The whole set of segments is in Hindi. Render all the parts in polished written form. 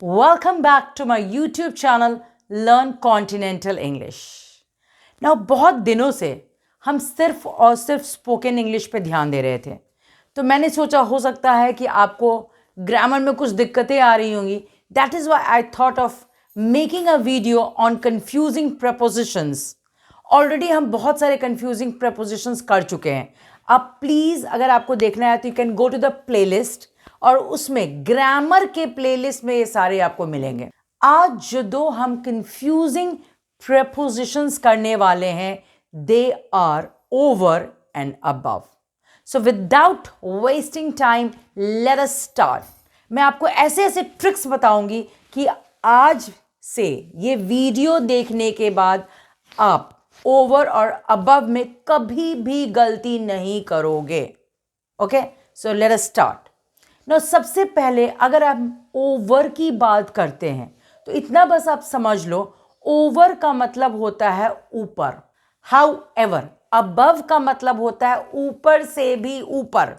Welcome back to my YouTube channel Learn Continental English. Now बहुत दिनों से हम सिर्फ और सिर्फ स्पोकन इंग्लिश पे ध्यान दे रहे थे, तो मैंने सोचा हो सकता है कि आपको ग्रामर में कुछ दिक्कतें आ रही होंगी. That is why I thought of making a video on confusing prepositions. Already हम बहुत सारे confusing prepositions कर चुके हैं. अब प्लीज़ अगर आपको देखना है तो you can go to the playlist और उसमें ग्रामर के प्लेलिस्ट में ये सारे आपको मिलेंगे. आज जो दो हम कंफ्यूजिंग प्रेपोजिशंस करने वाले हैं, they are over and above. So without wasting time let us start. मैं आपको ऐसे ऐसे ट्रिक्स बताऊंगी कि आज से ये वीडियो देखने के बाद आप ओवर और अबव में कभी भी गलती नहीं करोगे. Okay, so let us start. Now सबसे पहले अगर आप ओवर की बात करते हैं तो इतना बस आप समझ लो, ओवर का मतलब होता है ऊपर. हाउ एवर अबव का मतलब होता है ऊपर से भी ऊपर,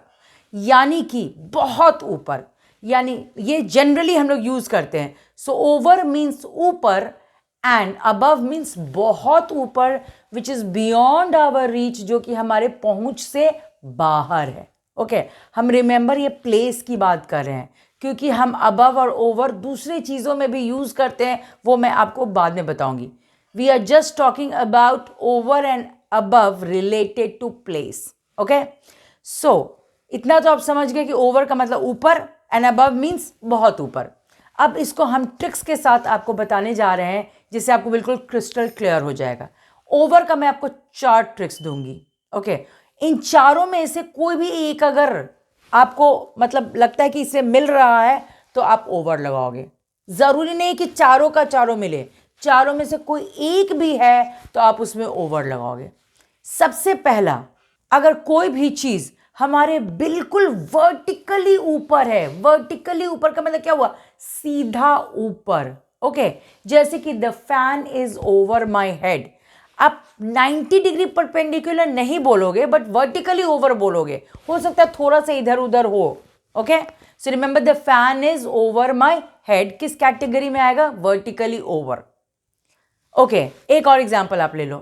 यानी कि बहुत ऊपर. यानी ये जनरली हम लोग यूज करते हैं. सो ओवर मीन्स ऊपर एंड अबव मीन्स बहुत ऊपर, which is beyond our reach, जो कि हमारे पहुंच से बाहर है. ओके, हम रिमेंबर ये प्लेस की बात कर रहे हैं क्योंकि हम अबव और ओवर दूसरी चीज़ों में भी यूज़ करते हैं, वो मैं आपको बाद में बताऊंगी. We are just talking about over and above related to place. Okay, so इतना तो आप समझ गए कि ओवर का मतलब ऊपर एंड अबव मीन्स बहुत ऊपर. अब इसको हम ट्रिक्स के साथ आपको बताने जा रहे हैं जिससे आपको बिल्कुल क्रिस्टल क्लियर हो जाएगा. ओवर का मैं आपको 4 ट्रिक्स दूंगी. ओके, इन चारों में से कोई भी एक अगर आपको मतलब लगता है कि इससे मिल रहा है तो आप ओवर लगाओगे. ज़रूरी नहीं कि चारों का चारों मिले, चारों में से कोई एक भी है तो आप उसमें ओवर लगाओगे. सबसे पहला, अगर कोई भी चीज़ हमारे बिल्कुल वर्टिकली ऊपर है, वर्टिकली ऊपर का मतलब क्या हुआ, सीधा ऊपर. ओके, जैसे कि the fan is over my head. आप 90 डिग्री परपेंडिकुलर नहीं बोलोगे बट वर्टिकली ओवर बोलोगे. हो सकता है थोड़ा सा इधर उधर हो. Okay, so remember the fan is over my head किस कैटेगरी में आएगा, वर्टिकली ओवर. ओके, एक और एग्जांपल आप ले लो.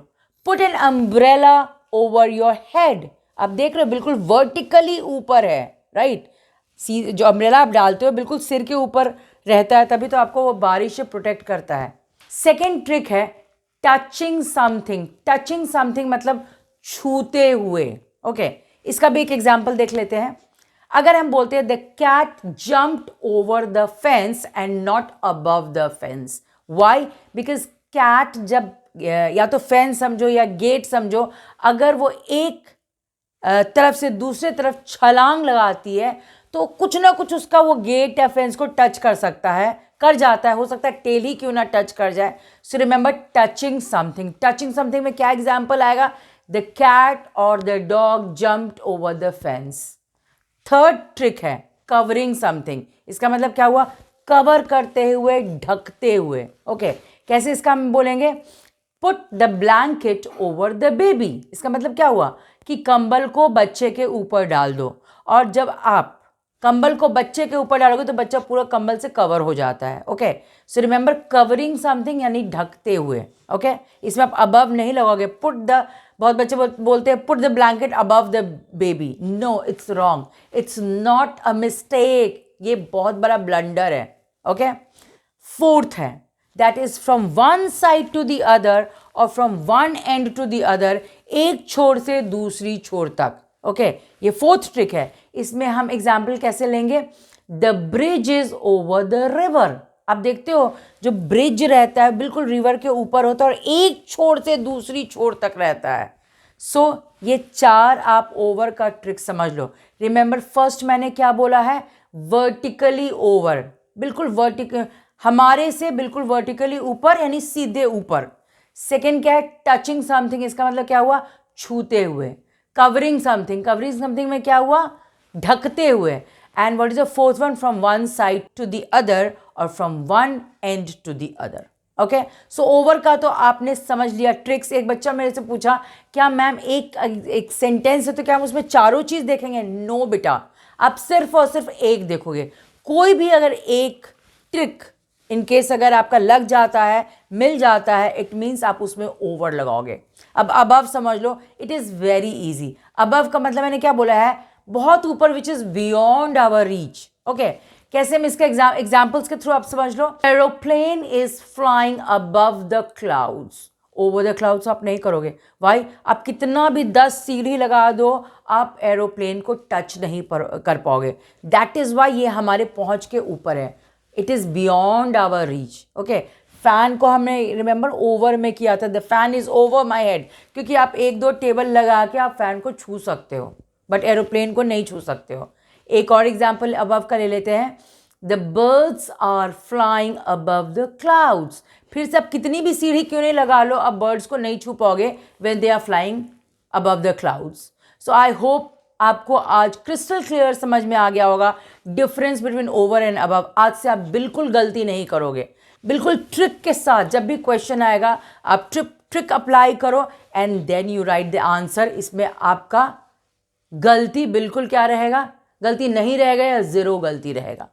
Put an umbrella over your head. आप देख रहे हो बिल्कुल वर्टिकली ऊपर है, राइट. जो अम्ब्रेला आप डालते हो बिल्कुल सिर के ऊपर रहता है, तभी तो आपको वो बारिश से प्रोटेक्ट करता है. सेकेंड ट्रिक है टचिंग समथिंग. टचिंग समथिंग मतलब छूते हुए. ओके, इसका भी एक एग्जाम्पल देख लेते हैं. अगर हम बोलते हैं the cat jumped over the fence and not above the fence. Why? Because cat जब या तो फेंस समझो या गेट समझो, अगर वो एक तरफ से दूसरे तरफ छलांग लगाती है तो कुछ ना कुछ उसका वो गेट या फेंस को टच कर सकता है, कर जाता है. हो सकता है टेल ही क्यों ना टच कर जाए. So remember touching something. Touching something में क्या एग्जाम्पल आएगा, द कैट और the dog jumped over the fence. Third trick है कवरिंग समथिंग. इसका मतलब क्या हुआ, कवर करते हुए, ढकते हुए. ओके, कैसे इसका हम बोलेंगे, put the blanket over the baby. इसका मतलब क्या हुआ कि कंबल को बच्चे के ऊपर डाल दो. और जब आप कंबल को बच्चे के ऊपर डालोगे तो बच्चा पूरा कंबल से कवर हो जाता है. Okay, so remember covering something यानी ढकते हुए. ओके, इसमें आप अबव नहीं लगाओगे. पुट द, बहुत बच्चे बोलते हैं put the blanket above the baby. No, it's wrong. It's not a mistake. ये बहुत बड़ा ब्लंडर है. ओके, फोर्थ है that is from one side to the other or from one end to the other, एक छोर से दूसरी छोर तक. ओके, ये फोर्थ ट्रिक है. इसमें हम एग्जाम्पल कैसे लेंगे, the bridge is over the river. आप देखते हो जो ब्रिज रहता है बिल्कुल रिवर के ऊपर होता है और एक छोर से दूसरी छोर तक रहता है. सो ये 4 आप ओवर का ट्रिक समझ लो. रिमेंबर फर्स्ट मैंने क्या बोला है, वर्टिकली ओवर, बिल्कुल वर्टिकल, हमारे से बिल्कुल वर्टिकली ऊपर यानी सीधे ऊपर. सेकेंड क्या है, टचिंग समथिंग. इसका मतलब क्या हुआ, छूते हुए. कवरिंग समथिंग, कवरिंग समथिंग में क्या हुआ, ढकते हुए. And what is the fourth one, from one side to the other or from one end to the other. Okay, so over का तो आपने समझ लिया ट्रिक्स. एक बच्चा मेरे से पूछा क्या मैम एक सेंटेंस है तो क्या हम उसमें चारों चीज़ देखेंगे. नो बेटा, आप सिर्फ और सिर्फ एक देखोगे. कोई भी अगर एक ट्रिक इन केस अगर आपका लग जाता है, मिल जाता है, इट मीन्स आप उसमें ओवर लगाओगे। अब अबव समझ लो, it is very easy. Above का मतलब मैंने क्या बोला है, बहुत ऊपर, which is beyond our reach. Okay, कैसे हम इसके एग्जाम्पल्स के थ्रू आप समझ लो। Aeroplane is flying above the clouds. Over the clouds आप नहीं करोगे, वाई? आप कितना भी 10 सीढ़ी लगा दो, आप एरोप्लेन को टच नहीं कर पाओगे। दैट इज़ वाई ये हमारे पहुंच के ऊपर है, it is beyond our reach. Okay, fan को हमने रिमेंबर ओवर में किया था, the fan is over my head, क्योंकि आप 1-2 टेबल लगा के आप फैन को छू सकते हो, बट एरोप्लेन को नहीं छू सकते हो। एक और एग्जाम्पल अबव का ले लेते हैं, the birds are flying above the clouds. फिर से आप कितनी भी सीढ़ी क्यों नहीं लगा लो, आप बर्ड्स को नहीं छू पाओगे when they are flying above the clouds. So I hope आपको आज क्रिस्टल क्लियर समझ में आ गया होगा difference between over and above. आज से आप बिल्कुल गलती नहीं करोगे, बिल्कुल ट्रिक के साथ जब भी क्वेश्चन आएगा आप ट्रिक अप्लाई करो and then you write the answer. इसमें आपका गलती बिल्कुल क्या रहेगा, गलती नहीं रहेगा या ज़ीरो गलती रहेगा।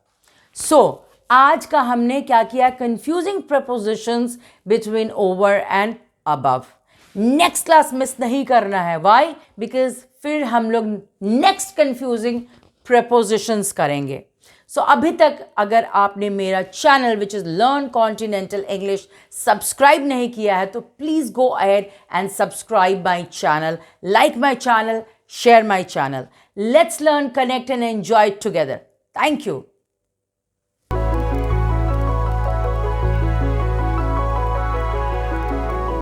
सो आज का हमने क्या किया, confusing propositions between over and above. Next class miss नहीं करना है, व्हाई? बिकॉज फिर हम लोग नेक्स्ट कंफ्यूजिंग प्रपोजिशंस करेंगे। सो अभी तक अगर आपने मेरा channel which is learn continental English subscribe नहीं किया है तो please go ahead and subscribe my channel, like my channel, share my channel. Let's learn, connect and enjoy together. Thank you.